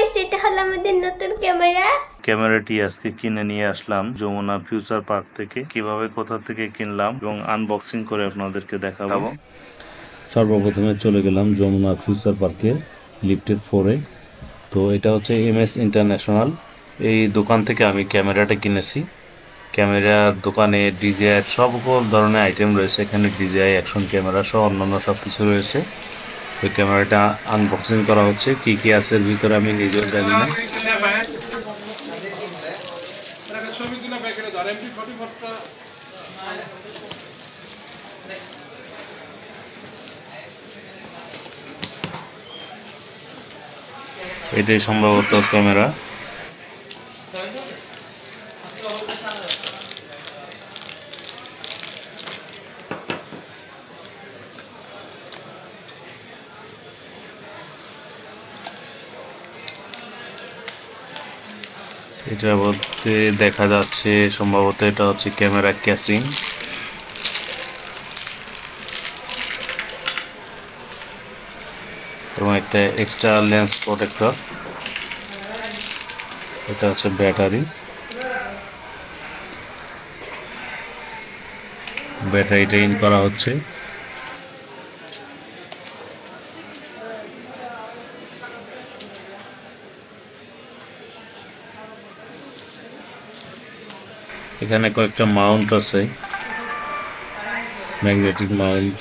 Guys, এটা হলো আমাদের নতুন ক্যামেরা। ক্যামেরাটি আজকে কিনে নিয়ে আসলাম যমুনা ফিউচার পার্ক থেকে। কিভাবে কোথা থেকে কিনলাম এবং আনবক্সিং করে আপনাদেরকে দেখাবো। সর্বপ্রথমে চলে গেলাম যমুনা ফিউচার পার্কে, লিফটের 4-এ। তো এটা হচ্ছে MS ইন্টারন্যাশনাল। এই দোকান থেকে আমি ক্যামেরাটা কিনেছি। ক্যামেরার দোকানে DJI সকল ধরনের আইটেম রয়েছে। এখানে DJI অ্যাকশন ক্যামেরা সহ অন্যান্য সব কিছু রয়েছে। ওই ক্যামেরাটা আনবক্সিং করা হচ্ছে। কি কি আছে এর ভিতরে আমি নিজেও জানি না। এটাই সম্ভবত ক্যামেরা। এটার মধ্যে দেখা যাচ্ছে সম্ভবত এটা হচ্ছে ক্যামেরা ক্যাসিং। এবং একটা এক্সট্রা লেন্স প্রোটেক্টর। এটা হচ্ছে ব্যাটারিটা ইন করা হচ্ছে। এখানে কয়েকটা মাউন্ট আছে, ম্যাগনেটিক মাউন্ট,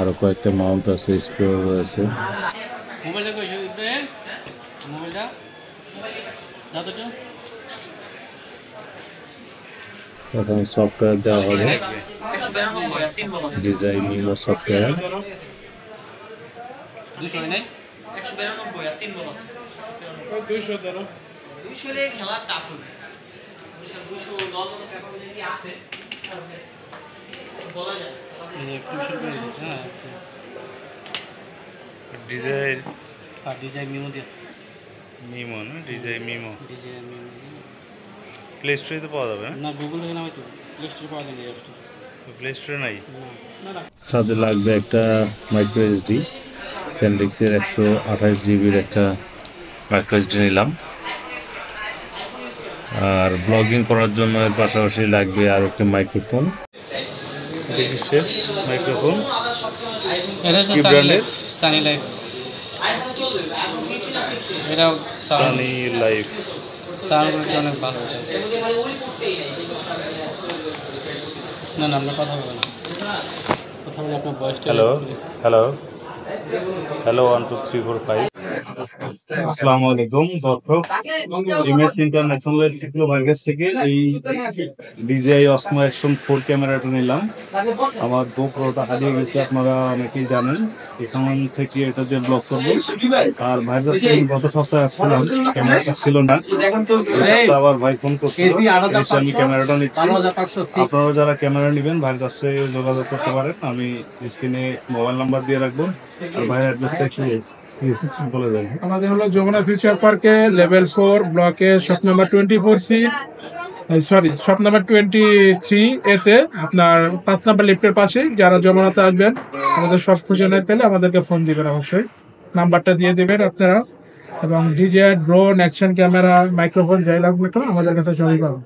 আরো কয়েকটা মাউন্ট আছে, স্ক্রু রয়েছে। এখন সফটওয়্যার দেওয়া হবে, ডিজাইন মিমো সফটওয়্যার। প্লে স্টোরে তো পাওয়া যাবে না, গুগল থেকে নামাই তো প্লে স্টোরে পাওয়া যায় না। প্লে স্টোরে নাই। সাথে লাগবে একটা মাইক্রো SD, স্যান্ডিক্সের 128 জিবির একটা মাইক্রো SD নিলাম। আর ব্লগিং করার জন্য এর পাশাপাশি লাগবে আর একটা মাইক্রোফোন। শেষ মাইক্রোফোন। এটা হচ্ছে সানি লাইফ। এটা সানি লাইফ সাউন্ড অনেক ভালো। না আমরা কথা বলবো না, কথা বলে আপনার ভয়েসটা। হ্যালো 1 2 3 4 5। আসসালামু আলাইকুম দর্শক, MS ইন্টারন্যাশনাল চিকলো ভাইগাস থেকে এই DJI Osmo Action 4 ক্যামেরাটা নিলাম। আমার GoProটা হারিয়ে গেছে, আপনারা অনেকেই জানেন। এখান থেকে এটা যে ব্লগ করবো। আর ভাইগাস গত সপ্তাহে আসছিলাম, ক্যামেরাটা ছিল না। আবার ভাই ফোন করছে, আমি ক্যামেরাটা নিচ্ছি। আপনারা যারা ক্যামেরা নেবেন ভাইয়ের কাছে যোগাযোগ করতে পারেন। আমি স্ক্রিনে মোবাইল নাম্বার দিয়ে রাখবো। আর ভাইয়ের অ্যাড্রেসটা বলে দেন। আমাদের হলো যমুনা ফিউচার পার্কে লেভেল 4 ব্লকে shop number 24C, shop number 23 এতে আপনার 5 নাম্বার লিফটের পাশে। যারা যমুনাতে আসবেন আমাদের সব খুঁজে না পেলে আমাদেরকে ফোন দিবেন, অবশ্যই নাম্বারটা দিয়ে দেবেন আপনারা। এবং DJI drone, action camera, microphone যাই লাগবে আমাদের কাছে সবই পাবেন।